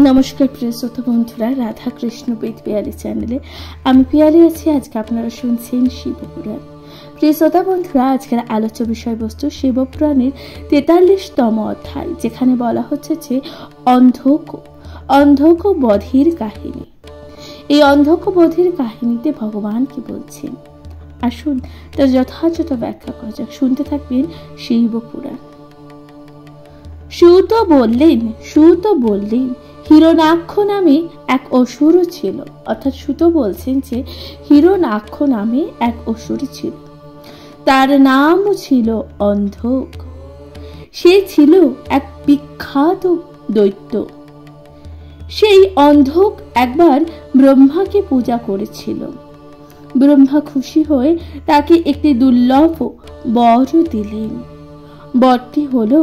নমস্কার প্রিয় শ্রোতা বন্ধুরা, রাধা কৃষ্ণ বিথ পিয়ালি চ্যানেলে আমি পিয়ালি আছি। আজকে আপনারা শুনছেন শিবপুরাণ। প্রিয় শ্রোতা বন্ধুরা, আজকের আলোচ্য বিষয়বস্তু শিবপুরাণের 43তম অধ্যায়, যেখানে বলা হচ্ছে যে অন্ধক বধির কাহিনী। এই অন্ধক বধির কাহিনীতে ভগবান কি বলছেন, আসুন তার যথাযথ ব্যাখ্যা করা যাক। শুনতে থাকবেন শিবপুরাণ। সুত বললেন হিরণাক্ষ নামে এক অসুর ছিল। অর্থাৎ সুত বলছেন যে হিরণাক্ষ নামে এক অসুর ছিল, তার নাম ছিল অন্ধক। সে ছিল এক বিখ্যাত দৈত্য। সেই অন্ধক একবার ব্রহ্মাকে পূজা করেছিল। ব্রহ্মা খুশি হয়ে তাকে একটি দুর্লভ বর দিলেন। বরটি হলো,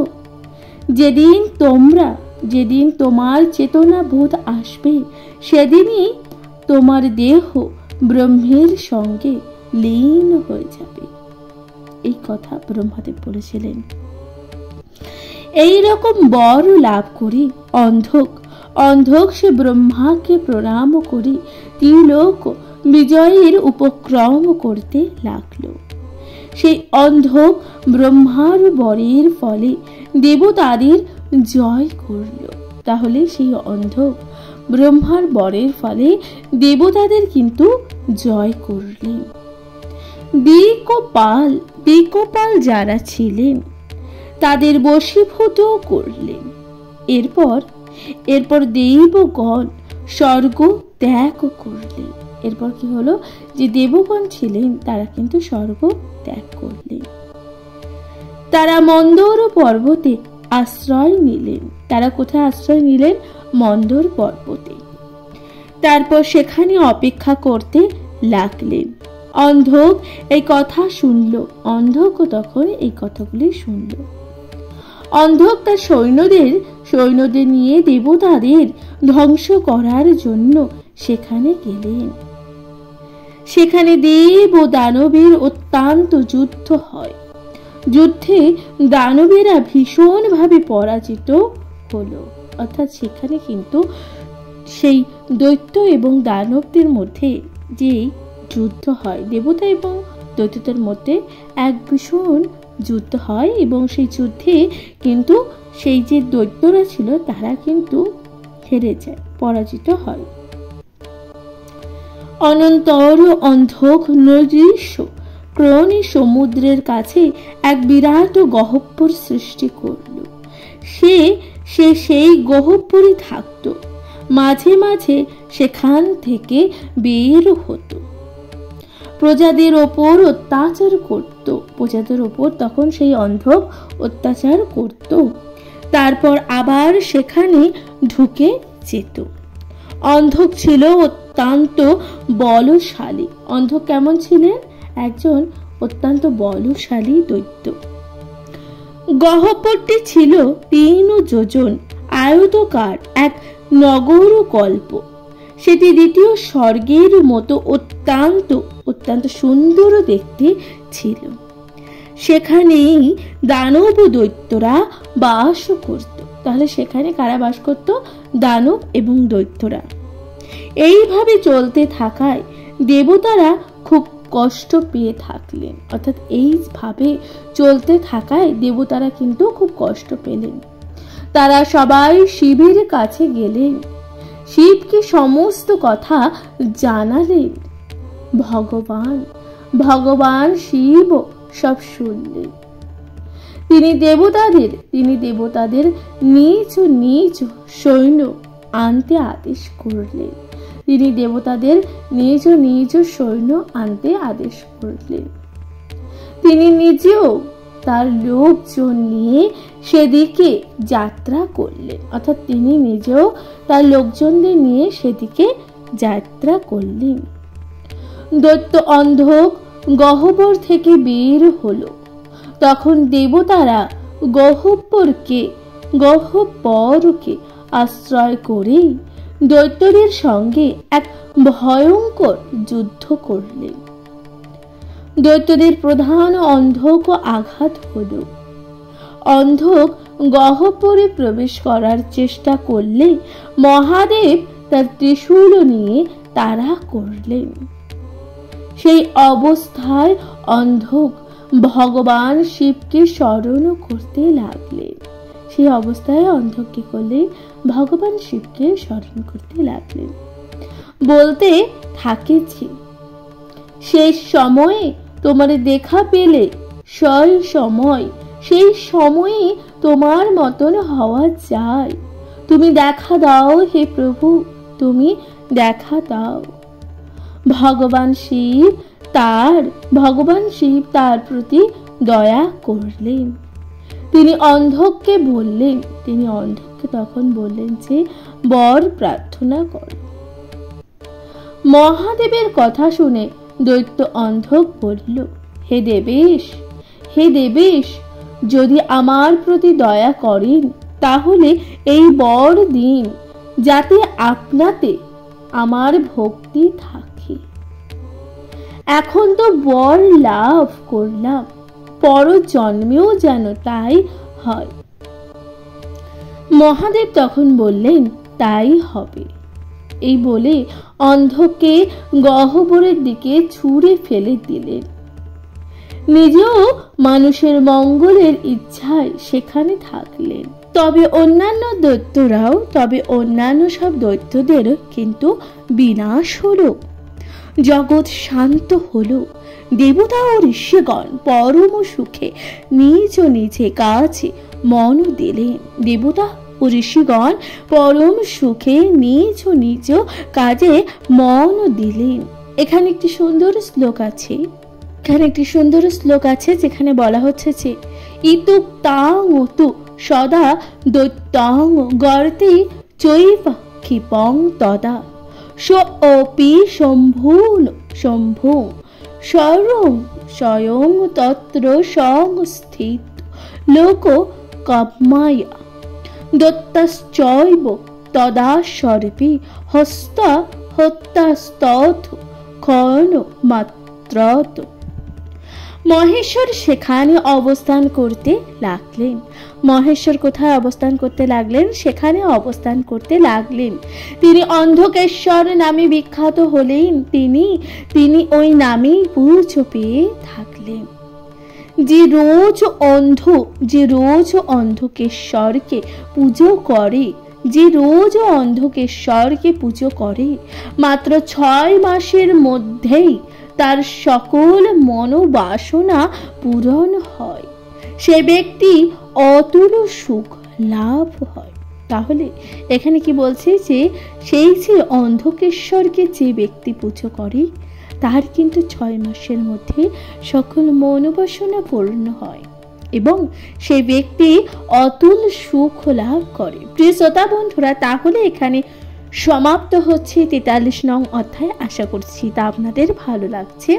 যেদিন তোমার চেতনা বোধ আসবে, সেদিনই তোমার দেহ ব্রহ্মের সঙ্গে লীন হয়ে যাবে। এই কথা ব্রহ্মাদেব বলেছিলেন। এই রকম বর লাভ করে অন্ধক সে ব্রহ্মাকে প্রণাম করে ত্রিলোক বিজয়ের উপক্রম করতে লাগলো। সেই অন্ধক ব্রহ্মার বরের ফলে দেবতাদের জয় করল। তাহলে সেই অন্ধক ব্রহ্মার বরের ফলে দেবতাদের কিন্তু জয় করলেন। দিকপাল যারা ছিলেন তাদের বশীভূত করলেন। এরপর দেবগণ স্বর্গ ত্যাগ করলেন। এরপর কি হলো, যে দেবগণ ছিলেন তারা কিন্তু স্বর্গ ত্যাগ করলেন। তারা মন্দর পর্বতে আশ্রয় নিলেন। তারা কোথায় আশ্রয় নিলেন? মন্দর পর্বতে। তারপর সেখানে অপেক্ষা করতে লাগলেন। অন্ধক এই কথা শুনল। অন্ধকও তখন এই কথাগুলি শুনল। অন্ধক তার সৈন্যদের নিয়ে দেবতাদের ধ্বংস করার জন্য সেখানে গেলেন। সেখানে দেব ও দানবের অত্যন্ত যুদ্ধ হয়। যুদ্ধে দানবেরা ভীষণভাবে পরাজিত হলো। অর্থাৎ সেখানে কিন্তু সেই দৈত্য এবং দানবদের মধ্যে যে যুদ্ধ হয়, দেবতা এবং দৈত্যদের মধ্যে এক ভীষণ যুদ্ধ হয়, এবং সেই যুদ্ধে কিন্তু সেই যে দৈত্যরা ছিল তারা কিন্তু হেরে যায়, পরাজিত হয়। অনন্তর অন্ধক নদৃশ্য ক্রোণী সমুদ্রের কাছে এক বিরাট গহ্বর সৃষ্টি করল। সে সেই গহ্বরে থাকত। মাঝে মাঝে সেখান থেকে বের হতো। প্রজাদের ওপর অত্যাচার করত। প্রজাদের ওপর তখন সেই অন্ধক অত্যাচার করত। তারপর আবার সেখানে ঢুকে যেত। অন্ধক ছিল অত্যন্ত বলশালী। অন্ধক কেমন ছিলেন? একজন অত্যন্ত বলশালী দৈত্য। গহ্বরটি ছিল 3 যোজন আয়তকার এক নগর কল্প। সেটি দ্বিতীয় স্বর্গের মতো অত্যন্ত সুন্দর দেখতে ছিল। সেখানেই দানব দৈত্যরা বাস করত। তাহলে সেখানে কারা বাস করত? দানব এবং দৈত্যরা। এইভাবে চলতে থাকায় দেবতারা খুব কষ্ট পেয়ে থাকলেন। অর্থাৎ এইভাবে চলতে থাকায় দেবতারা কিন্তু খুব কষ্ট পেলেন। তারা সবাই শিবের কাছে গেলেন। শিবকে সমস্ত কথা জানালেন। ভগবান শিব সব শুনলেন। তিনি দেবতাদের নিজ নিজ সৈন্য আনতে আদেশ করলেন। তিনি নিজেও তার লোকজন নিয়ে সেদিকে যাত্রা করলেন। অর্থাৎ তিনি নিজেও তার লোকজনদের নিয়ে সেদিকে যাত্রা করলেন। দৈত্য অন্ধক গহ্বর থেকে বের হলো। তখন দেবতারা গহ্বরকে আশ্রয় করে দৈত্যদের সঙ্গে এক ভয়ঙ্কর যুদ্ধ করলেন। দৈত্যদের প্রধান অন্ধক আঘাত হলো। অন্ধক গহ্বরে প্রবেশ করার চেষ্টা করলে মহাদেব তার ত্রিশূল নিয়ে তাড়া করলেন। সেই অবস্থায় অন্ধক ভগবান শিবকে স্মরণ করতে লাগলেন। সেই অবস্থায় অন্ধক কি করলেন? ভগবান শিবকে স্মরণ করতে লাগলেন। বলতে থাকেছে, শেষ সময়ে তোমার দেখা পেলে সেই সময়ে তোমার মতন হওয়া যায়। তুমি দেখা দাও হে প্রভু, তুমি দেখা দাও। ভগবান শিব তার প্রতি দয়া করলেন। তিনি অন্ধককে তখন বললেন যে বর প্রার্থনা কর। মহাদেবের কথা শুনে দৈত্য অন্ধক বলল, হে দেবেশ, যদি আমার প্রতি দয়া করেন তাহলে এই বর দিন, যাতে আপনাতে আমার ভক্তি থাকে। এখন তো বর লাভ করলাম, পর জন্মেও যেন তাই হয়। মহাদেব তখন বললেন, তাই হবে। এই বলে অন্ধকে গহ্বরের দিকে ছুঁড়ে ফেলে দিলেন। নিজেও মানুষের মঙ্গলের ইচ্ছায় সেখানে থাকলেন। তবে অন্যান্য সব দৈত্যদেরও কিন্তু বিনাশ হলো। জগৎ শান্ত হলো। দেবতা ও ঋষিগণ পরম সুখে নিজ নিজে কাজে মন দিলেন। দেবতা ও ঋষিগণ পরম সুখে নিজ নিজ কাজে মন দিলেন। এখানে একটি সুন্দর শ্লোক আছে যেখানে বলা হচ্ছে যে ইতুক তাং তু সদা দৈত্যং গর্তে চৈব ক্ষিপং তদা সোপি শম্ভু স্বয়ং তত্র সংস্থিত লোক কামায়া দত্তশ্চৈব তদা সর্বে হত্যাস্তথ ক্ষণ মাত্রত। মহেশ্বর সেখানে অবস্থান করতে লাগলেন। মহেশ্বর কোথায় অবস্থান করতে লাগলেন? সেখানে অবস্থান করতে লাগলেন। তিনি অন্ধকেশ্বর নামে বিখ্যাত হলেন। তিনি ওই নামেই পুজো পেয়ে থাকলেন। যে রোজ অন্ধকেশ্বরকে পুজো করে, মাত্র 6 মাসের মধ্যেই তার সকল মনোবাসনা পূরণ হয়। সে ব্যক্তি অতুল সুখ লাভ হয়। তাহলে এখানে কি বলছে যে সেই যে অন্ধকেশ্বরকে যে ব্যক্তি পুজো করে তার কিন্তু 6 মাসের মধ্যে সকল মনোবাসনা পূর্ণ হয় এবং সেই ব্যক্তি অতুল সুখ লাভ করে। প্রিয় শ্রোতা বন্ধুরা, তাহলে এখানে সমাপ্ত হচ্ছে 43 নং অধ্যায়। আশা করছি তা আপনাদের ভালো লাগছে।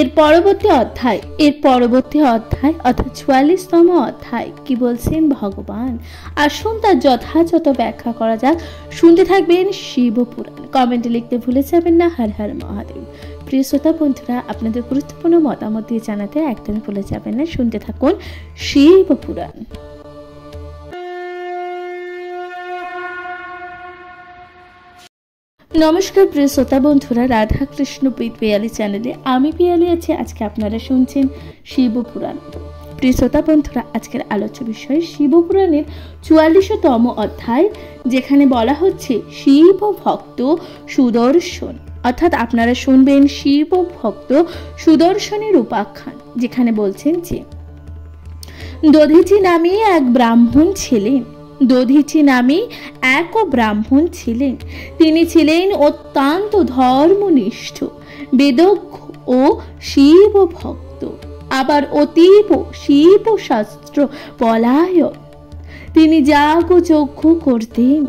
এর পরবর্তী অধ্যায় অর্থাৎ 44তম অধ্যায় কি বলছেন ভগবান, আসুন তার যথাযথ ব্যাখ্যা করা যাক। শুনতে থাকবেন শিবপুরাণ। কমেন্টে লিখতে ভুলে যাবেন না হর হর মহাদেব। প্রিয় শ্রোতা বন্ধুরা, আপনাদের গুরুত্বপূর্ণ মতামত দিয়ে জানাতে একদমই ভুলে যাবেন না। শুনতে থাকুন শিবপুরাণ। নমস্কার প্রিয় শ্রোতা বন্ধুরা, রাধা কৃষ্ণ পিয়ালি চ্যানেলে আমি পিয়ালি আছি। আজকে আপনারা শুনছেন শিবপুরাণ। প্রিয় শ্রোতা বন্ধুরা, আজকের আলোচ্য বিষয় শিবপুরাণের 44তম অধ্যায়, যেখানে বলা হচ্ছে শিব ভক্ত সুদর্শন। অর্থাৎ আপনারা শুনবেন শিব ভক্ত সুদর্শনের উপাখ্যান, যেখানে বলছেন যে দধিচি নামে এক ব্রাহ্মণ ছিলেন। তিনি ছিলেন অত্যন্ত ধর্মনিষ্ঠ, বেদজ্ঞ ও শিব ভক্ত, আবার অতীব শিব শাস্ত্র পলায়ন। তিনি যাগযজ্ঞ করতেন।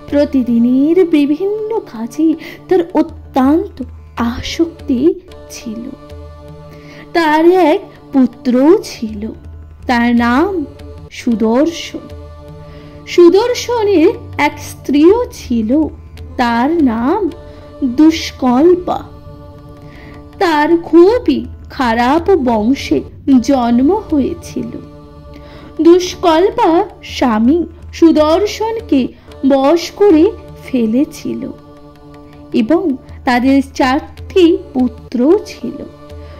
প্রতিদিনের বিভিন্ন কাজে তার অত্যন্ত আসক্তি ছিল। তার এক পুত্র ছিল, তার নাম সুদর্শন। সুদর্শনের এক স্ত্রীও ছিল, তার নাম দুষ্কল্পা। তার খুবই খারাপ বংশে জন্ম হয়েছিল। দুষ্কল্পা স্বামী সুদর্শনকে বশ করে ফেলেছিল এবং তাদের 4টি পুত্র ছিল।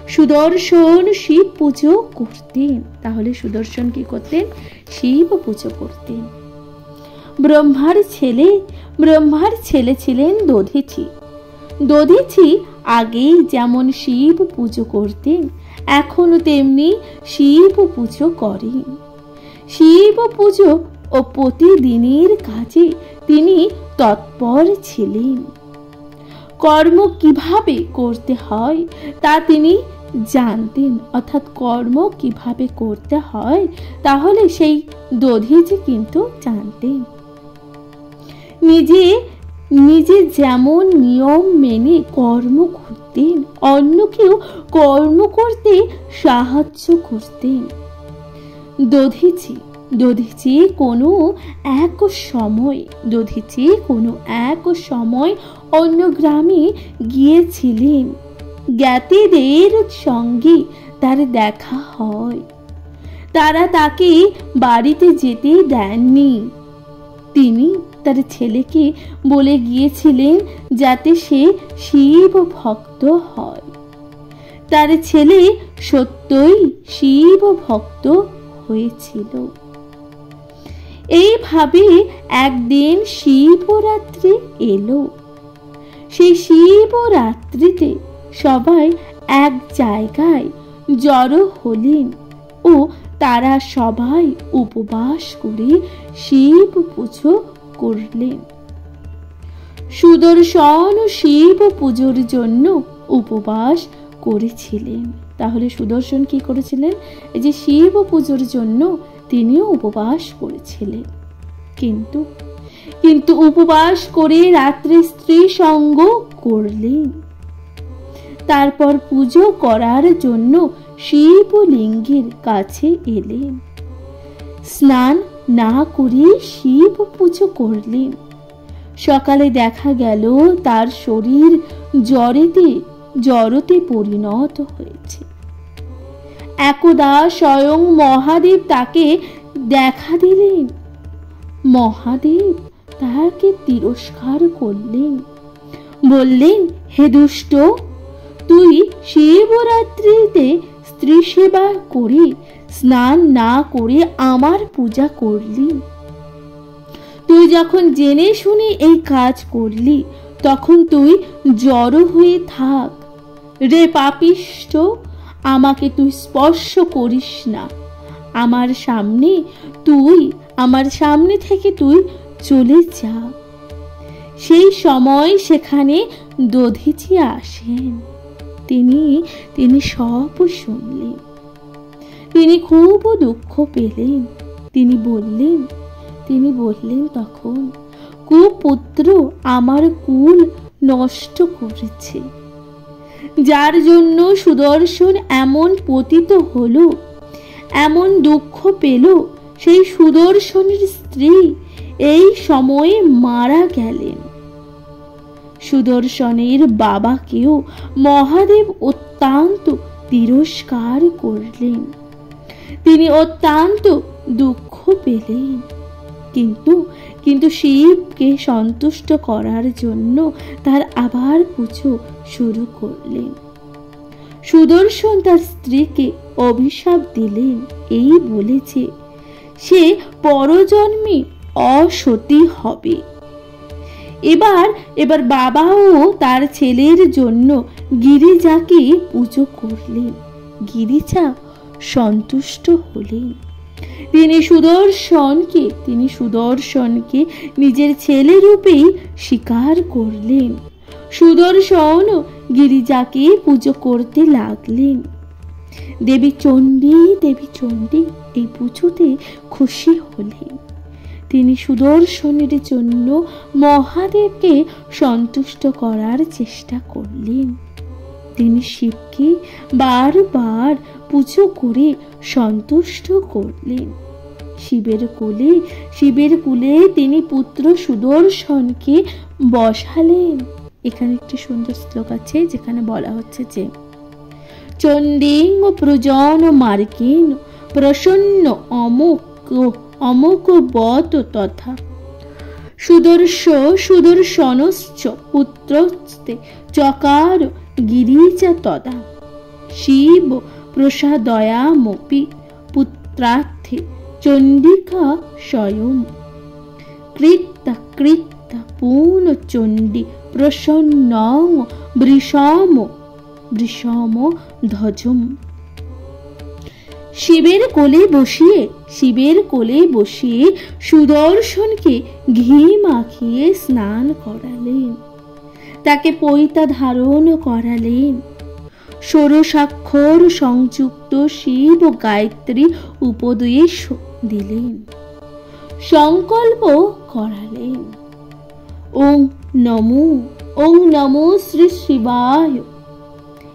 সুদর্শন শিব পুজো করতেন। তাহলে সুদর্শন কি করতেন? শিব পুজো করতেন। ব্রহ্মার ছেলে ছিলেন দধিচি। দধিচি আগেই যেমন শিব পুজো করতেন, এখনো তেমনি শিব পুজো করেন। শিব পুজো ও প্রতিদিনের কাজে তিনি তৎপর ছিলেন। কর্ম কিভাবে করতে হয় তা তিনি জানতেন, অর্থাৎ কর্ম কিভাবে করতে হয় তাহলে সেই দধিচি কিন্তু জানতেন। নিজে যেমন নিয়ম মেনে কর্ম করতেন, অন্যকেও কর্ম করতে সাহায্য করতেন। দধিচি কোনো এক সময় অন্য গ্রামে গিয়েছিলেন। জ্ঞাতিদের সঙ্গে তার দেখা হয়। তারা তাকে বাড়িতে যেতে দেননি। তিনি তার ছেলেকে বলে গিয়েছিলেন যাতে সে শিব ভক্ত হয়। তার ছেলে সত্যই শিব ভক্ত হয়েছিল। এইভাবে একদিন শিবরাত্রি এলো। সেই শিবরাত্রিতে সবাই এক জায়গায় জড়ো হলেন ও তারা সবাই উপবাস করে শিব পুজো করলেন। সুদর্শন শিব পুজোর জন্য উপবাস করেছিলেন। তাহলে সুদর্শন কি করেছিলেন? এই যে শিব পুজোর জন্য তিনিও উপবাস করেছিলেন। কিন্তু উপবাস করে রাত্রে স্ত্রী সঙ্গ করলেন। তারপর পুজো করার জন্য শিবলিঙ্গের কাছে এলেন। স্নান না করে শিব পুজো করলেন। সকালে দেখা গেল তার শরীর জড়তে পরিণত হয়েছে। একদা স্বয়ং মহাদেব তাকে দেখা দিলেন। মহাদেব তাকে তিরস্কার করলেন, বললেন, হে দুষ্ট, তুই শিবরাত্রিতে স্ত্রী সেবা করে স্নান না করে আমার পূজা করলি। তুই যখন জেনে শুনে এই কাজ করলি তখন তুই জড়ো হয়ে থাক। রে পাপিষ্ঠ, আমাকে তুই স্পর্শ করিস না। আমার সামনে থেকে তুই চলে যা। সেই সময় সেখানে দধিচি আসেন। তিনি সব শুনলেন। তিনি খুব দুঃখ পেলেন। তিনি বললেন তখন, কুপুত্র আমার কুল নষ্ট করেছে। যার জন্য সুদর্শন এমন পতিত হলো, এমন দুঃখ পেল, সেই সুদর্শনের স্ত্রী এই সময়ে মারা গেলেন। সুদর্শনের বাবাকেও মহাদেব অত্যন্ত তিরস্কার করলেন। তিনি অত্যন্ত দুঃখ পেলেন। কিন্তু শিবকে সন্তুষ্ট করার জন্য তার আবার পুজো শুরু করলেন। সুদর্শন তার স্ত্রীকে অভিশাপ দিলেন, এই বলেছে সে পরজন্মে অসতী হবে। এবার বাবাও তার ছেলের জন্য গিরিজাকে পুজো করলেন। গিরিজা সন্তুষ্ট হলেন। তিনি সুদর্শনকে নিজের ছেলে রূপেই স্বীকার করলেন। সুদর্শন গিরিজাকে পুজো করতে লাগলেন। দেবী চণ্ডী এই পুজোতে খুশি হলেন। তিনি সুদর্শনের জন্য মহাদেবকে সন্তুষ্ট করার চেষ্টা করলেন। তিনি শিবকে বারবার পুজো করে সন্তুষ্ট করলেন। শিবের কুলে তিনি পুত্র সুদর্শনকে বসালেন। এখানে একটি সুন্দর শ্লোক আছে যেখানে বলা হচ্ছে যে, চণ্ডীং প্রজন মার্গেন প্রসন্ন অমুক অমুক বত তথা সুদর্শনশ্চ পুত্রস্তে চকার গিরিজা তদা শিব প্রসাদয়ামপি পুত্রার্থে চণ্ডিকা স্বয়ং কৃত্তা কৃত্তা পূর্ণচণ্ডী প্রসন্নং বৃষম ধ্বজম। শিবের কোলে বসিয়ে সুদর্শনকে ঘি মাখিয়ে স্নান করালেন, তাকে পৈতা ধারণ করালেন, ষোড়শাক্ষর সংযুক্ত শিব গায়ত্রী উপদেশ দিলেন, সংকল্প করালেন। ওং নমো শ্রী শিবায়,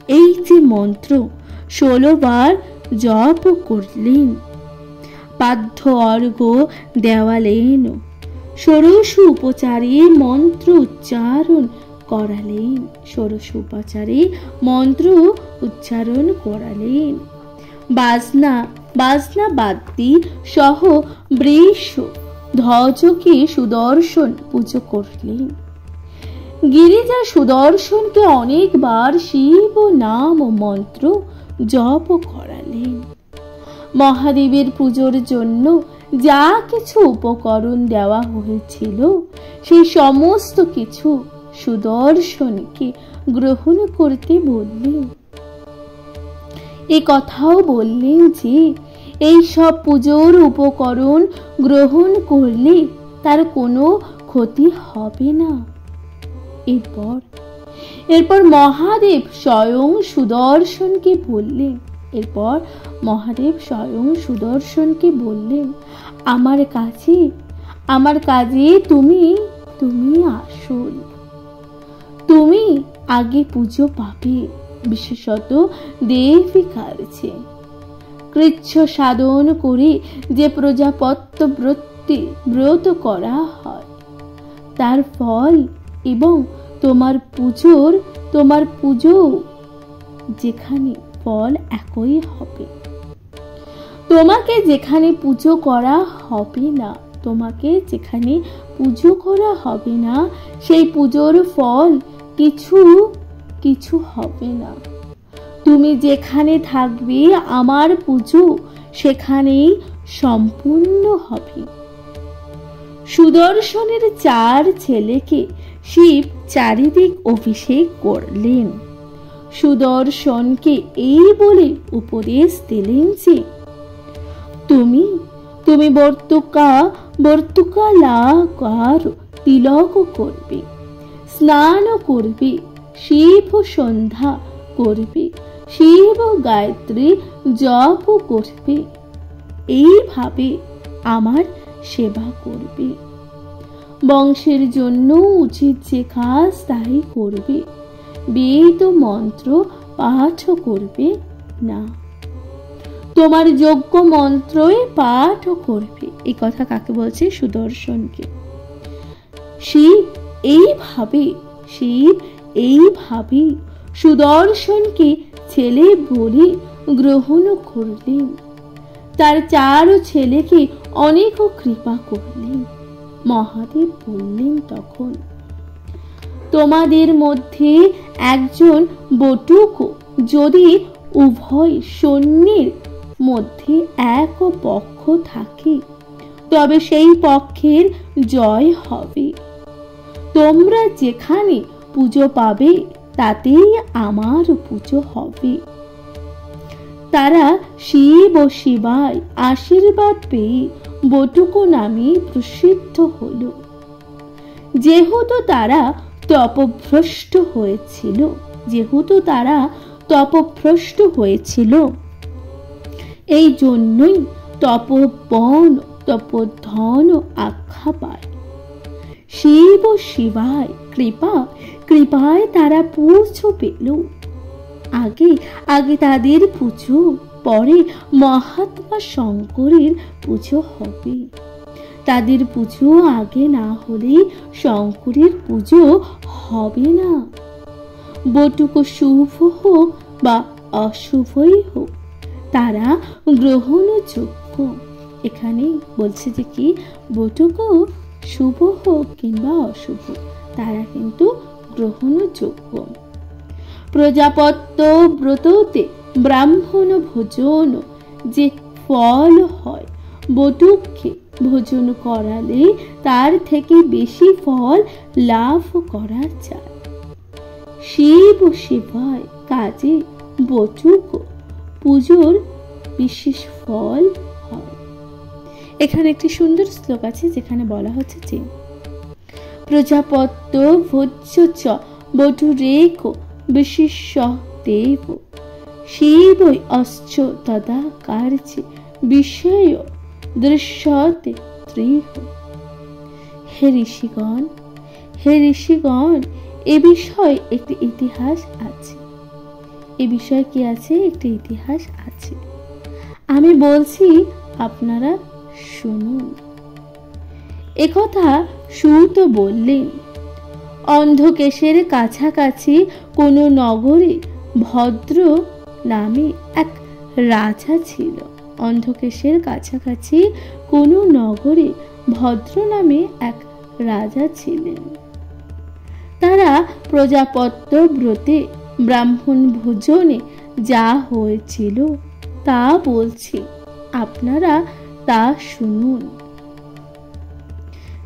এই যে মন্ত্র 16 বার জপ করলেন, পাদ্য অর্ঘ্য দেওয়ালেন, ষোড়শ উপচারে মন্ত্র উচ্চারণ করালেন, ষোড়শ উপচারে মন্ত্র উচ্চারণ করালেন, বাজনা বাদ্যি সহ বৃষ ধ্বজকে সুদর্শন পুজো করলেন। গিরিজা সুদর্শনকে অনেকবার শিব নাম ও মন্ত্র জপ করালেন। মহাদেবের পুজোর জন্য যা কিছু উপকরণ দেওয়া হয়েছিল সেই সমস্ত কিছু সুদর্শনকে গ্রহণ করতে বললেন। এ কথাও বললেন যে এই সব পুজোর উপকরণ গ্রহণ করলে তার কোনো ক্ষতি হবে না। এরপর মহাদেব স্বয়ং সুদর্শনকে বললেন, আমার কাজে তুমি আসল, তুমি আগে পুজো পাবে, বিশেষত দেবী কার্যে। কৃচ্ছ সাধন করে যে প্রজাপত্য ব্রত করা হয় তার ফল এবং তোমার পুজো যেখানে ফল একই হবে। তোমাকে যেখানে পুজো করা হবে না সেই পুজোর ফল কিছু হবে না। তুমি যেখানে থাকবে আমার পুজো সেখানেই সম্পূর্ণ হবে। সুদর্শনের 4 ছেলেকে শিব চারিদিক অভিষেক করলেন। সুদর্শনকে এই বলে উপদেশ দিলেন যে তুমি বর্তুকালাকার তিলক করবে, স্নান করবে, শিব সন্ধ্যা করবে, শিব গায়ত্রী জপ করবে, এইভাবে আমার সেবা করবে। বংশের জন্য উচিত যে কাজ তাই করবে, বেদ মন্ত্র পাঠ করবে না, তোমার যজ্ঞ মন্ত্রই পাঠ করবে। এই কথা কাকে বলছে? সুদর্শনকে। শিব এইভাবে সুদর্শনকে ছেলে বলে গ্রহণ করলেন। তার 4 ছেলেকে অনেক কৃপা করলেন। মহাদেব বললেন তখন, তোমাদের মধ্যে একজন বটুক যদি উভয় সৈন্যের মধ্যে এক পক্ষ থাকে তবে সেই পক্ষের জয় হবে। তোমরা যেখানে পুজো পাবে তাতেই আমার পুজো হবে। তারা শিব ও শিবায় আশীর্বাদ পেয়ে বটুক নামে প্রসিদ্ধ হল। যেহেতু তারা তপভ্রষ্ট হয়েছিল এই জন্যই তপবন তপধন আখ্যা পায়। শিব ও শিবায় কৃপায় তারা পুজো পেল। আগে তাদের পুজো, পরে মহাত্মা শঙ্করের পুজো হবে। তাদের পুজো আগে না হলে শঙ্করের পুজো হবে না। বটুক শুভ হোক বা অশুভই হোক তারা গ্রহণযোগ্য। এখানে বলছে যে কি বটুকও শুভ হোক কিংবা অশুভ তারা কিন্তু গ্রহণযোগ্য। প্রজাপত্য ব্রততে ব্রাহ্মণ ভোজন যে ফল হয় বটুককে ভোজন করালে তার থেকে বেশি ফল লাভ করা যায়। শিব সেবায় কাজে বটুক পুজোর বিশেষ ফল হয়। এখানে একটি সুন্দর শ্লোক আছে যেখানে বলা হচ্ছে যে প্রজাপত্য ভোজ্য চ বটুরেক বিশেষ দেব শিবৈ অশ্চ তদা কার্যে বিষয় দৃশ্যতে ত্রিহ। হে ঋষিগণ এ বিষয়ে একটি ইতিহাস আছে। এ বিষয়ে কি আছে? একটি ইতিহাস আছে, আমি বলছি আপনারা শুনুন। একথা সুত বললেন। অন্ধকেশের কাছাকাছি কোনো নগরে ভদ্র নামে এক রাজা ছিল। অন্ধকেশের কাছাকাছি কোনো নগরে ভদ্র নামে এক রাজা ছিলেন। তারা প্রজাপত্য ব্রতে ব্রাহ্মণ ভোজনে যা হয়েছিল তা বলছি, আপনারা তা শুনুন।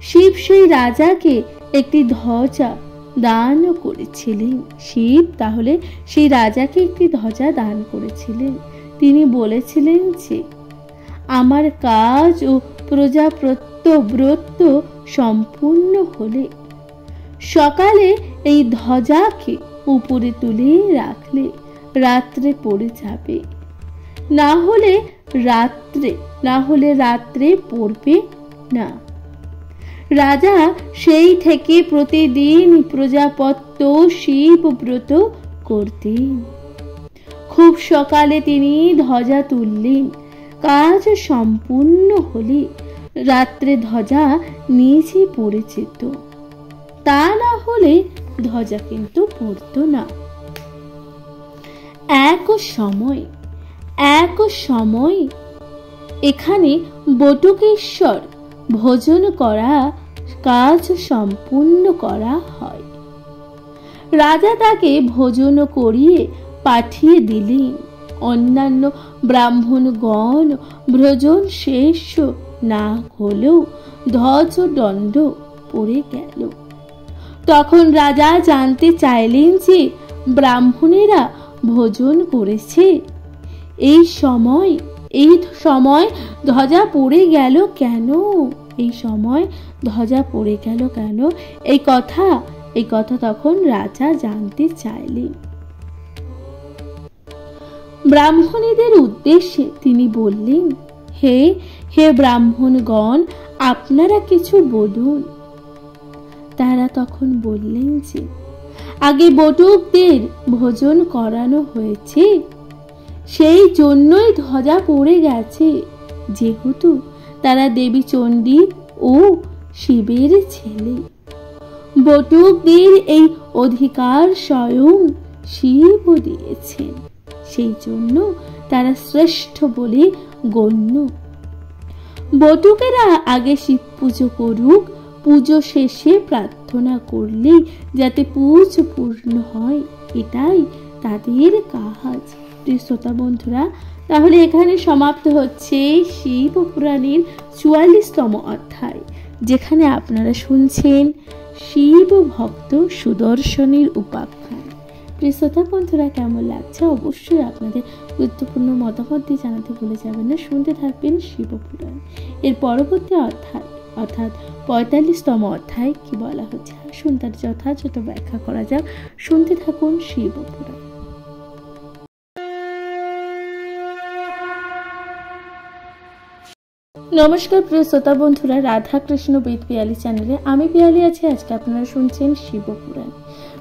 শিব সেই রাজাকে একটি ধ্বজা দান করেছিলেন। শিব তাহলে সেই রাজাকে একটি ধ্বজা দান করেছিলেন। তিনি বলেছিলেন যে আমার কাজ ও প্রজাপত্য ব্রত সম্পূর্ণ হলে সকালে এই ধ্বজাকে উপরে তুলে রাখলে রাত্রে পড়ে যাবে, না হলে রাত্রে পড়বে না। রাজা সেই থেকে প্রতিদিন প্রজাপত্য শিব ব্রত করতেন। খুব সকালে তিনি ধ্বজা তুললেন। কাজ সম্পূর্ণ হলে রাত্রে ধ্বজা নিচে পড়ে যেত, তা না হলে ধ্বজা কিন্তু পড়তো না। এক সময় এখানে বটুকেশ্বর ভোজন করা কাজ সম্পূর্ণ করা হয়। রাজা তাকে ভোজন করিয়ে পাঠিয়ে দিলেন। অন্যান্য ব্রাহ্মণগণ ভোজন শেষ না হলেও ধ্বজ দণ্ড পড়ে গেল। তখন রাজা জানতে চাইলেন যে ব্রাহ্মণেরা ভোজন করেছে, এই সময় ধ্বজা পড়ে গেল কেন? এই কথা তখন রাজা জানতে চাইলেন। ব্রাহ্মণীদের উদ্দেশ্যে তিনি বললেন, হে ব্রাহ্মণগণ, আপনারা কিছু বলুন। তারা তখন বললেন যে আগে বটুকদের ভোজন করানো হয়েছে, সেই জন্যই ধ্বজা পড়ে গেছে, যেহেতু তারা দেবী চণ্ডী ও শিবের ছেলে। বটুকদের এই অধিকার স্বয়ং শিব দিয়েছেন, সেই জন্য তারা শ্রেষ্ঠ বলে গণ্য। বটুকেরা আগে শিব পুজো করুক, পুজো শেষে প্রার্থনা করলে যাতে পুজো পূর্ণ হয়, এটাই তাদের কাজ। প্রিয় শ্রোতা বন্ধুরা, তাহলে এখানে সমাপ্ত হচ্ছে শিব পুরাণের 44তম অধ্যায়, যেখানে আপনারা শুনছেন শিব ভক্ত সুদর্শনের উপাখ্যান। প্রিয় শ্রোতা বন্ধুরা, কেমন লাগছে অবশ্যই আপনাদের গুরুত্বপূর্ণ মতামত দিয়ে জানাতে ভুলে যাবেন না। শুনতে থাকবেন শিব পুরাণ। এর পরবর্তী অধ্যায় অর্থাৎ 45তম অধ্যায় কি বলা হচ্ছে, আসুন তার যথাযথ ব্যাখ্যা করা যাক। শুনতে থাকুন শিব পুরাণ। নমস্কার প্রিয় শ্রোতা বন্ধুরা, রাধা কৃষ্ণ উইথ পিয়ালি চ্যানেলে আমি পিয়ালি আছি। আজকে আপনারা শুনছেন শিব পুরাণ।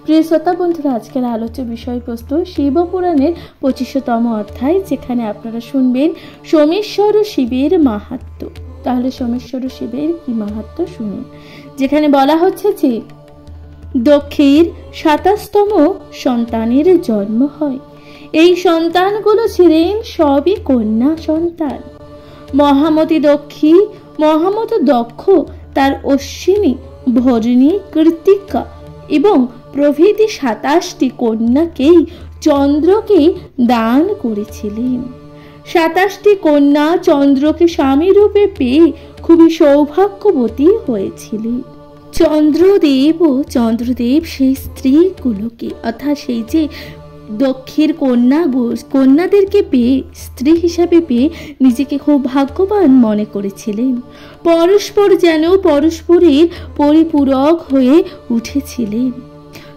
প্রিয় শ্রোতা বন্ধুরা, আজকের আলোচ্য বিষয়বস্তু শিব পুরাণের 25তম অধ্যায়, যেখানে আপনারা শুনবেন সোমেশ্বর শিবের মাহাত্ম্য। তাহলে সোমেশ্বর শিবের কি মাহাত্ম্য শুনুন। যেখানে বলা হচ্ছে যে দক্ষের 27তম সন্তানের জন্ম হয়। এই সন্তানগুলো ছিলেন সবই কন্যা সন্তান। মহামতি দক্ষী, মহামত দক্ষ তার অশ্বিনী, ভরিণী, কৃত্তিকা এবং প্রভৃতি 27টি কন্যাকেই চন্দ্রকে দান করেছিলেন। 27টি কন্যা চন্দ্রকে স্বামী রূপে পেয়ে খুবই সৌভাগ্যবতী হয়েছিলেন। চন্দ্রদেব সেই স্ত্রীগুলোকে, অর্থাৎ সেই যে দক্ষের কন্যাদেরকে পেয়ে, স্ত্রী হিসাবে পেয়ে নিজেকে খুব ভাগ্যবান মনে করেছিলেন। পরস্পর যেন পরস্পরের পরিপূরক হয়ে উঠেছিলেন।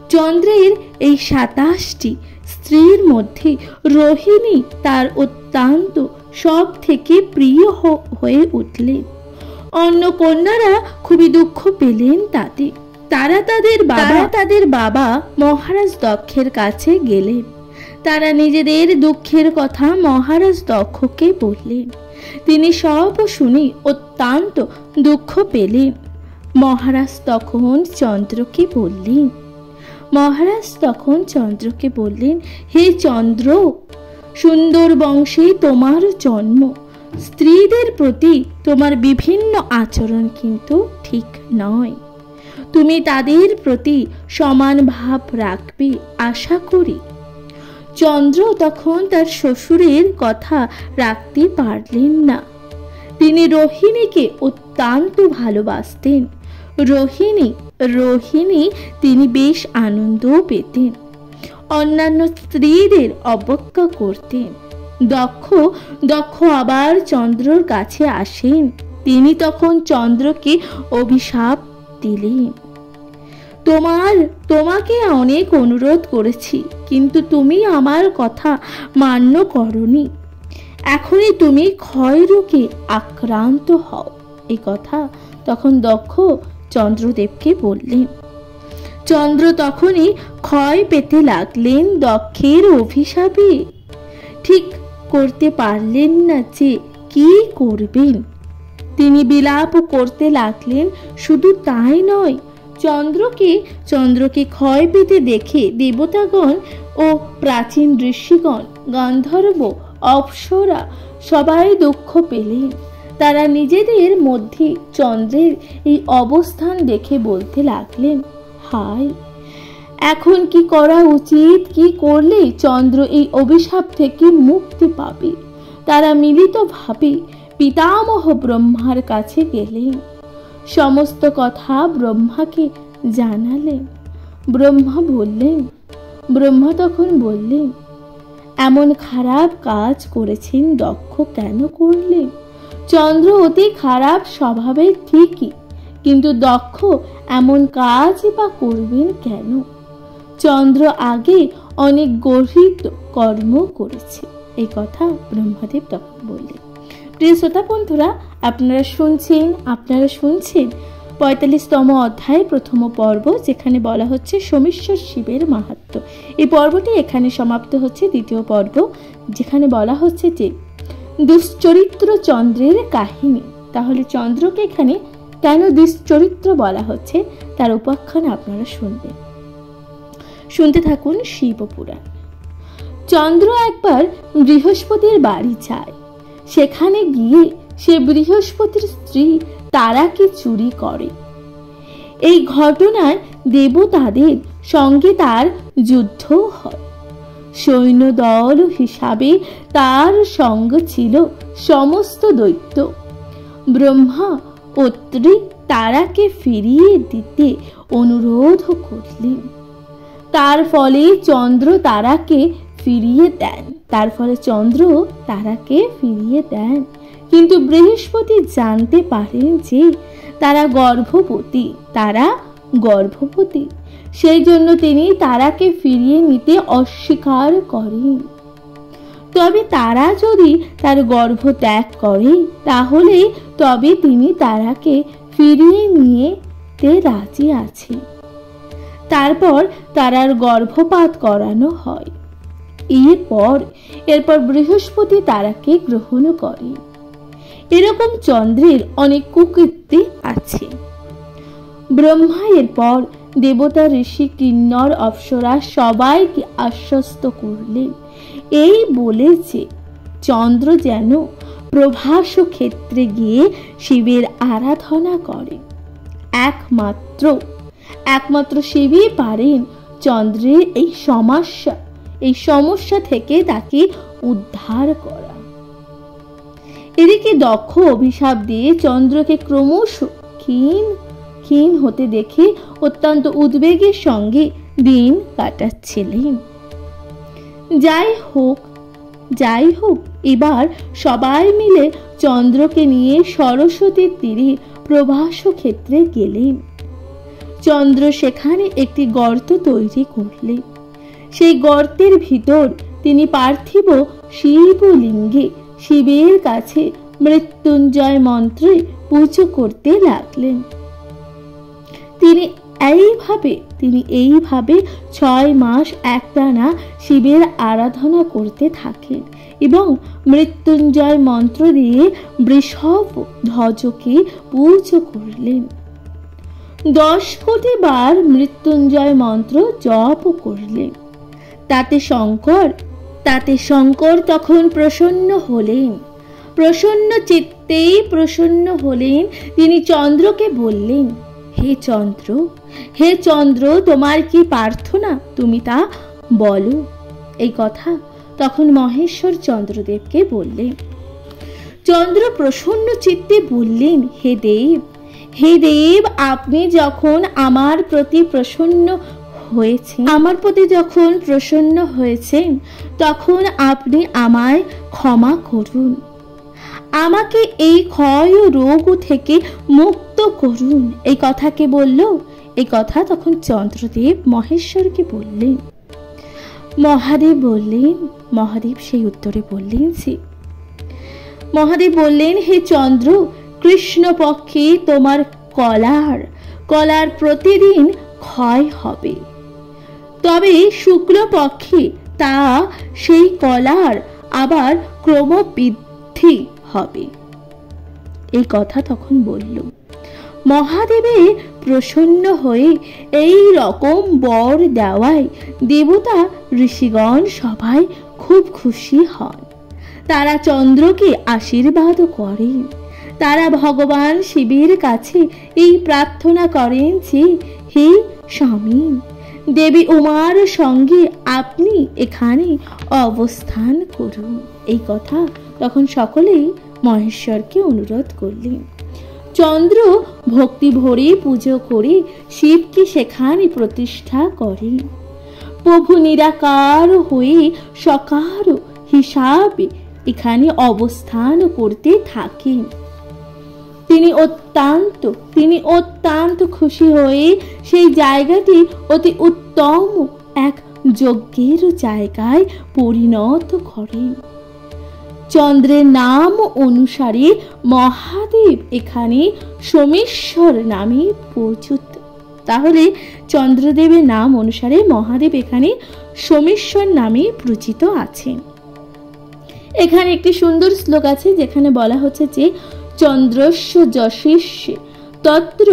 চন্দ্রের এই 27টি স্ত্রীর মধ্যে রোহিণী তার অত্যন্ত সব থেকে প্রিয় হয়ে উঠলেন। অন্য কন্যারা খুবই দুঃখ পেলেন তাতে। তারা তাদের বাবা মহারাজ দক্ষের কাছে গেলেন। তারা নিজেদের দুঃখের কথা মহারাজ দক্ষকে বললেন। তিনি সব শুনে অত্যন্ত দুঃখ পেলেন। মহারাজ তখন চন্দ্রকে বললেন, হে চন্দ্র, সুন্দর বংশে তোমার জন্ম, স্ত্রীদের প্রতি তোমার বিভিন্ন আচরণ কিন্তু ঠিক নয়। তুমি তাদের প্রতি সমান ভাব রাখবে আশা করি। চন্দ্র তখন তার শ্বশুরের কথা রাখতে পারলেন না। তিনি রোহিণীকে অত্যন্ত ভালোবাসতেন। রোহিণী তিনি বেশ আনন্দ পেতেন। অন্যান্য স্ত্রীদের অবজ্ঞা করতেন। দক্ষ আবার চন্দ্রর কাছে আসেন। তিনি তখন চন্দ্রকে অভিশাপ দিলেন, তোমাকে অনেক অনুরোধ করেছি, কিন্তু তুমি আমার কথা মান্য করনি। এখনই তুমি ক্ষয়রোগে আক্রান্ত হও। এই কথা তখন দক্ষ চন্দ্রদেবকে বললেন। চন্দ্র তখনই ক্ষয় পেতে লাগলেন দক্ষের অভিশাপে। ঠিক করতে পারলেন না যে কি করবেন। তিনি বিলাপ করতে লাগলেন। শুধু তাই নয়, চন্দ্রকে ক্ষয় পেতে দেখে দেবতাগণ ও প্রাচীন ঋষিগণ, গান্ধর্ব, অপ্সরা সবাই দুঃখ পেলেন। তারা নিজেদের মধ্যে চন্দ্রের এই অবস্থান দেখে বলতে লাগলেন, হায়, এখন কি করা উচিত? কি করলে চন্দ্র এই অভিশাপ থেকে মুক্তি পাবে? তারা মিলিতভাবে পিতামহ ব্রহ্মার কাছে গেলেন। সমস্ত কথা ব্রহ্মাকে জানালেন। ব্রহ্মা তখন বললেন, এমন খারাপ কাজ করেছেন দক্ষ, কেন করলেন? চন্দ্র অতি খারাপ স্বভাবের ঠিকই, কিন্তু দক্ষ এমন কাজ বা করবেন কেন? চন্দ্র আগে অনেক গর্হিত কর্ম করেছে। এই কথা ব্রহ্মদেব তখন বললেন। প্রিয় শ্রোতা বন্ধুরা, আপনারা শুনছেন 45তম অধ্যায় প্রথম পর্ব, যেখানে বলা হচ্ছে সোমেশ্বর শিবের মাহাত্ম্য। এই পর্বটি এখানে সমাপ্ত হচ্ছে। দ্বিতীয় পর্ব, যেখানে বলা হচ্ছে যে দুশ্চরিত্র চন্দ্রের কাহিনী। তাহলে চন্দ্রকে এখানে কেন দুশ্চরিত্র বলা হচ্ছে তার উপাখ্যান আপনারা শুনবেন। শুনতে থাকুন শিবপুরাণ। চন্দ্র একবার বৃহস্পতির বাড়ি যায়। সেখানে গিয়ে সে বৃহস্পতির স্ত্রী তারাকে চুরি করে। এই ঘটনায় দেবতাদের সঙ্গে তার যুদ্ধ হয়। সৈন্য দল হিসাবে তার সঙ্গ ছিল সমস্ত দৈত্য। ব্রহ্মা অত্রি তারাকে ফিরিয়ে দিতে অনুরোধ করলেন। তার ফলে চন্দ্র তারাকে ফিরিয়ে দেন। কিন্তু বৃহস্পতি জানতে পারেন যে তারা গর্ভবতী। সেই জন্য তিনি তারাকে ফিরিয়ে নিতে অস্বীকার করেন। তবে তারা যদি তার গর্ভ ত্যাগ করে, তাহলে তবে তিনি তারাকে ফিরিয়ে নিতে রাজি আছেন। তারপর তারার গর্ভপাত করানো হয়। এরপর বৃহস্পতি তারাকে গ্রহণ করেন। এরকম চন্দ্রের অনেক কুকীর্তি আছে। ব্রহ্মা এরপর দেবতা, ঋষি, কিন্নর, অপ্সরা সবাইকে আশ্বস্ত করলেন, এই বলে যে চন্দ্র যেন প্রভাস ক্ষেত্রে গিয়ে শিবের আরাধনা করে। একমাত্র শিবই পারেন চন্দ্রের এই সমস্যা থেকে তাকে উদ্ধার করা। এদিকে দক্ষ অভিশাপ দিয়ে চন্দ্রকে ক্রমশ ক্ষীণ হতে দেখে অত্যন্ত উদ্বেগের সঙ্গে দিন কাটাচ্ছিলেন। যাই হোক এবার সবাই মিলে চন্দ্রকে নিয়ে সরস্বতীর তীরে প্রভাস ক্ষেত্রে গেলেন। চন্দ্র সেখানে একটি গর্ত তৈরি করলেন। সেই গর্তের ভিতর তিনি পার্থিব শিবলিঙ্গে শিবের কাছে মৃত্যুঞ্জয় মন্ত্রে পুজো করতে লাগলেন। তিনি এইভাবে 6 মাস একটানা শিবের আরাধনা করতে থাকেন এবং মৃত্যুঞ্জয় মন্ত্র দিয়ে বৃষভ ধ্বজকে পুজো করলেন। 10 কোটি বার মৃত্যুঞ্জয় মন্ত্র জপ করলেন। তাতে শঙ্কর তখন প্রসন্ন হলেন। প্রসন্ন হলেন। তিনি চন্দ্রকে বললেন, হে চন্দ্র তোমার কি প্রার্থনা, তুমি তা বলো। এই কথা তখন মহেশ্বর চন্দ্রদেবকে বললেন। চন্দ্র প্রসন্ন চিত্তে বললেন, হে দেব আপনি যখন আমার প্রতি প্রসন্ন হয়েছেন তখন আপনি আমায় ক্ষমা করুন, আমাকে এই ক্ষয় রোগ থেকে মুক্ত করুন। এই কথা কে বলল? এই কথা তখন চন্দ্রদেব মহেশ্বরকে বললেন। মহাদেব সেই উত্তরে বললেন, মহাদেব বললেন, হে চন্দ্র, কৃষ্ণ পক্ষে তোমার কলার প্রতিদিন ক্ষয় হবে, তবে শুক্ল পক্ষে তা সেই কলার আবার ক্রমবৃদ্ধি হবে। এই কথা তখন বলল। মহাদেবে প্রসন্ন হয়ে এই রকম বর দেওয়ায় দেবতা ঋষিগণ সবাই খুব খুশি হন। তারা চন্দ্রকে আশীর্বাদ করেন। তারা ভগবান শিবের কাছে এই প্রার্থনা করেন যে, হে স্বামী, দেবী উমার সঙ্গে আপনি এখানে অবস্থান করুন। এই কথা তখন সকলেই মহেশ্বরকে অনুরোধ করলেন। চন্দ্র ভক্তি ভরে পুজো করে শিবকে সেখানে প্রতিষ্ঠা করেন। প্রভু নিরাকার হয়ে সকার হিসাবে এখানে অবস্থান করতে থাকেন। তিনি অত্যন্ত খুশি হয়ে সেই জায়গাটি অতি উত্তম এক যজ্ঞের জায়গায় পরিণত করেন। চন্দ্রের নাম অনুসারে মহাদেব এখানে সোমেশ্বর নামে পরিচিত। তাহলে চন্দ্রদেবের নাম অনুসারে মহাদেব এখানে সোমেশ্বর নামে পরিচিত আছেন। এখানে একটি সুন্দর শ্লোক আছে যেখানে বলা হচ্ছে যে, চন্দ্রস্য যশস্য তত্র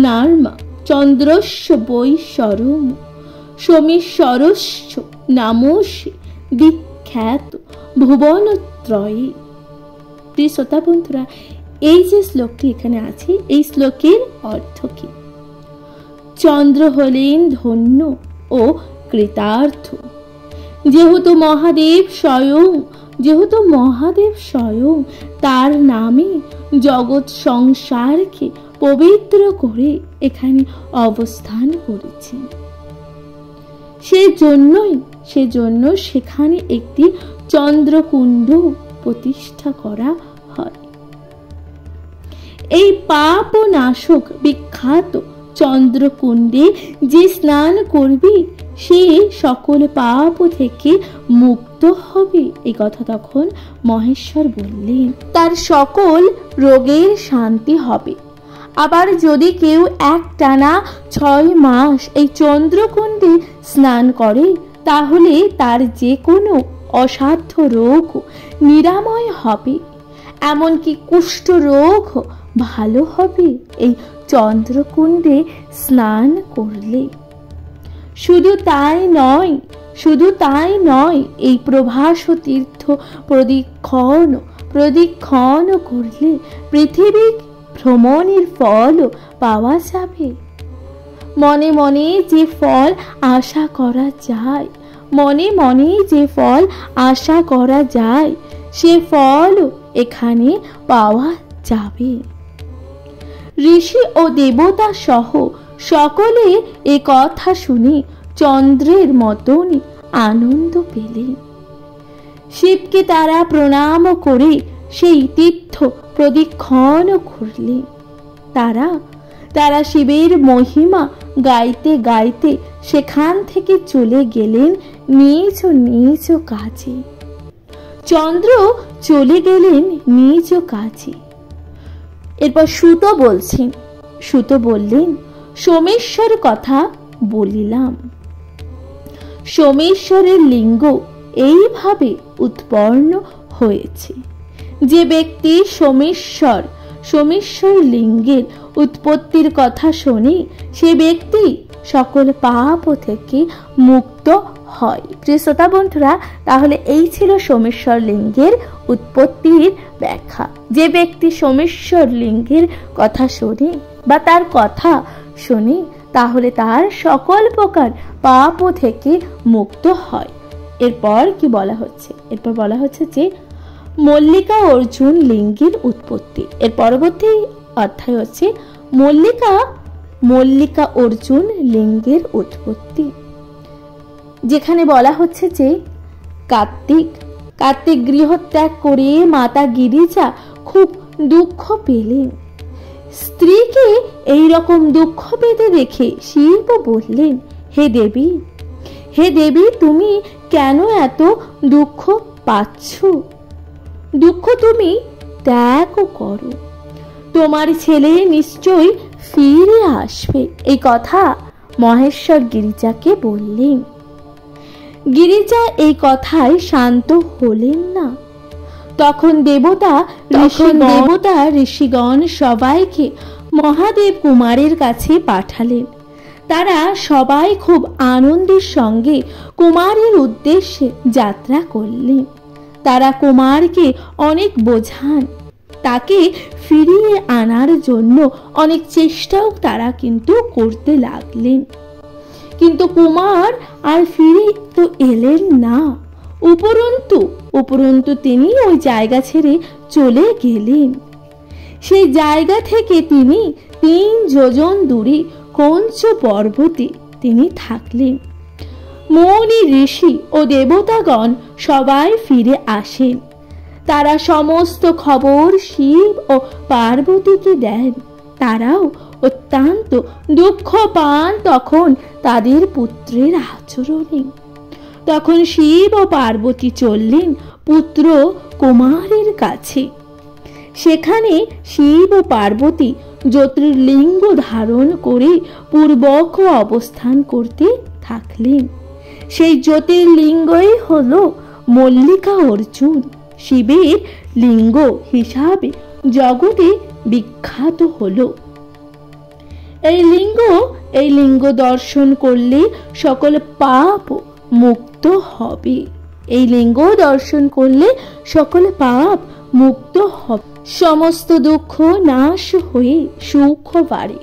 নার্মা চন্দ্রস্য বৈশ্বরম সোমেশ্বরস্য নামস্য বিখ্যাত ভুবনত্রয়ে। প্রিয় শ্রোতা বন্ধুরা, এই যে শ্লোকটি এখানে আছে, এই শ্লোকের অর্থ কি? চন্দ্র হলেন ধন্য ও কৃতার্থ, যেহেতু মহাদেব স্বয়ং তার নামে জগৎ সংসারকে পবিত্র করে এখানে অবস্থান করেছেন। সেজন্য সেখানে একটি চন্দ্রকুণ্ড প্রতিষ্ঠা করা হয়। এই পাপ নাশক বিখ্যাত চন্দ্রকুণ্ডে যে স্নান করবে সে সকল পাপ থেকে মুক্ত হবে। এই কথা তখন মহেশ্বর বললেন। তার সকল রোগের শান্তি হবে। আবার যদি কেউ একটানা 6 মাস এই চন্দ্রকুণ্ডে স্নান করে তাহলে তার যে কোনো অসাধ্য রোগ নিরাময় হবে, এমনকি কুষ্ঠ রোগ ভালো হবে এই চন্দ্রকুণ্ডে স্নান করলে। শুধু তাই নয় এই প্রভাস তীর্থ প্রদক্ষিণ প্রদক্ষিণ করলে পৃথিবী ভ্রমণের ফল পাওয়া যাবে। মনে মনে যে ফল আশা করা যায়, মনে মনে যে ফল আশা করা যায়, সে ফল এখানে পাওয়া যাবে। ঋষি ও দেবতা সহ সকলে এ কথা শুনে চন্দ্রের মতন আনন্দ পেলেন। শিবকে তারা প্রণাম করে সেই তীর্থ প্রদক্ষিণ করলেন। তারা শিবের মহিমা গাইতে গাইতে সেখান থেকে চলে গেলেন নিজ নিজ কাজে। চন্দ্র চলে গেলেন নিজ কাজে। এরপর সুত বললেন, সোমেশ্বর কথা বলিলাম। সোমেশ্বরের লিঙ্গ এইভাবে উৎপন্ন হয়েছে। যে ব্যক্তি সোমেশ্বর লিঙ্গের উৎপত্তির কথা শোনে, সে ব্যক্তি সকল পাপ থেকে মুক্ত হয়। প্রিয় শ্রোতা বন্ধুরা, তাহলে এই ছিল সোমেশ্বর লিঙ্গের উৎপত্তির ব্যাখ্যা। যে ব্যক্তি সোমেশ্বর লিঙ্গের কথা শোনে বা তার কথা শোনে, তাহলে তার সকল প্রকার পাপ থেকে মুক্ত হয়। এরপর কি বলা হচ্ছে? এরপর বলা হচ্ছে যে মল্লিকা অর্জুন লিঙ্গের উৎপত্তি। এর পরবর্তী অধ্যায় হচ্ছে মল্লিকা অর্জুন লিঙ্গের উৎপত্তি, যেখানে বলা হচ্ছে যে কার্তিক গৃহত্যাগ করে মাতা গিরিজা খুব দুঃখ পেলেন। স্ত্রীকে এই রকম দুঃখ পেতে দেখে শিব বললেন, হে দেবী, তুমি কেন এত দুঃখ পাচ্ছ? দুঃখ তুমি ত্যাগ করো, তোমার ছেলে নিশ্চয়ই ফিরে আসবে। এই কথা মহেশ্বর গিরিজাকে বললেন। গিরিজা এই কথায় শান্ত হলেন না। তখন দেবতা ঋষিগণ সবাইকে মহাদেব কুমারের কাছে পাঠালেন। তারা সবাই খুব আনন্দের সঙ্গে কুমারের উদ্দেশ্যে যাত্রা করলেন। তারা কুমারকে অনেক বোঝান, তাকে ফিরিয়ে আনার জন্য অনেক চেষ্টাও তারা কিন্তু করতে লাগলেন। কিন্তু কুমার আর ফিরে তো এলেন না। উপরন্তু তিনি ওই জায়গা ছেড়ে চলে গেলেন। সেই জায়গা থেকে তিনি 3 যোজন দূরে কঞ্চ পর্বতে তিনি থাকলেন। মুনি ঋষি ও দেবতাগণ সবাই ফিরে আসেন। তারা সমস্ত খবর শিব ও পার্বতীকে দেন। তারাও অত্যন্ত দুঃখ পান তখন তাদের পুত্রের আচরণে। তখন শিব ও পার্বতী চললেন পুত্র কুমারের কাছে। সেখানে শিব ও পার্বতী জ্যোতির্লিঙ্গ ধারণ করে পূর্বক অবস্থান করতে থাকলেন। সেই জ্যোতির্লিঙ্গই হলো মল্লিকা অর্জুন, শিবের লিঙ্গ হিসাবে জগতে বিখ্যাত হলো। এই লিঙ্গ দর্শন করলে সকল পাপ মুক্ত হবে। এই লিঙ্গ দর্শন করলে সকল পাপ মুক্ত হবে, সমস্ত দুঃখ নাশ হয়ে সুখ বাড়ে।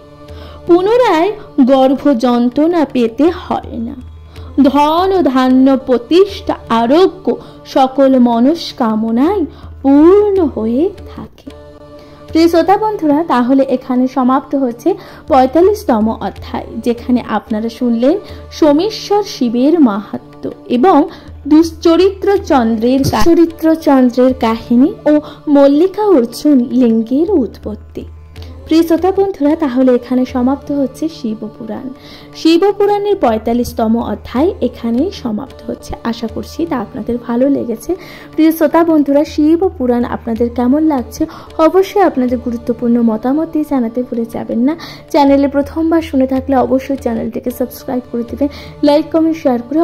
পুনরায় গর্ভ যন্ত্রণা পেতে হয় না। ধন ধান্য প্রতিষ্ঠা আরোগ্য সকল মনস্কামনায় পূর্ণ হয়ে থাকে। প্রিয় শ্রোতা বন্ধুরা, তাহলে এখানে সমাপ্ত হচ্ছে 45তম অধ্যায়, যেখানে আপনারা শুনলেন সোমেশ্বর শিবের মাহাত্ম্য এবং দুশ্চরিত্র চন্দ্রের কাহিনী ও মল্লিকা অর্জুন লিঙ্গের উৎপত্তি। প্রিয় শ্রোতা বন্ধুরা, তাহলে এখানে সমাপ্ত হচ্ছে শিবপুরাণের 45তম অধ্যায় এখানে সমাপ্ত হচ্ছে। আশা করছি তা আপনাদের ভালো লেগেছে। প্রিয় শ্রোতা বন্ধুরা, শিবপুরাণ আপনাদের কেমন লাগছে অবশ্যই আপনাদের গুরুত্বপূর্ণ মতামত দিয়ে জানাতে ভুলে যাবেন না। চ্যানেলে প্রথমবার শুনে থাকলে অবশ্যই চ্যানেলটিকে সাবস্ক্রাইব করে দেবেন, লাইক কমেন্ট শেয়ার করে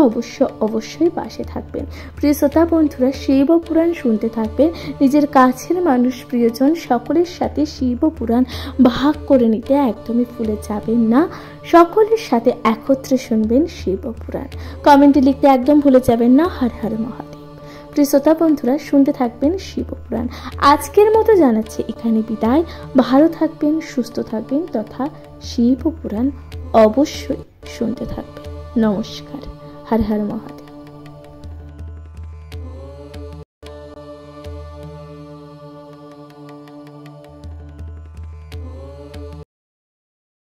অবশ্যই পাশে থাকবেন। প্রিয় শ্রোতা বন্ধুরা, শিবপুরাণ শুনতে থাকবেন। নিজের কাছের মানুষ, প্রিয়জন সকলের সাথে শিবপুরাণ ভাগ করে নিতে একদমই ভুলে যাবেন না। সকলের সাথে একত্রে শুনবেন শিবপুরাণ। কমেন্টে লিখতে একদম ভুলে যাবেন না। হর হর মহাদেব। প্রিয় শ্রোতা বন্ধুরা, শুনতে থাকবেন শিবপুরাণ। আজকের মতো জানাচ্ছি এখানে বিদায়। ভালো থাকবেন, সুস্থ থাকবেন, তথা শিবপুরাণ অবশ্যই শুনতে থাকবেন। নমস্কার। হর হর মহাদেব।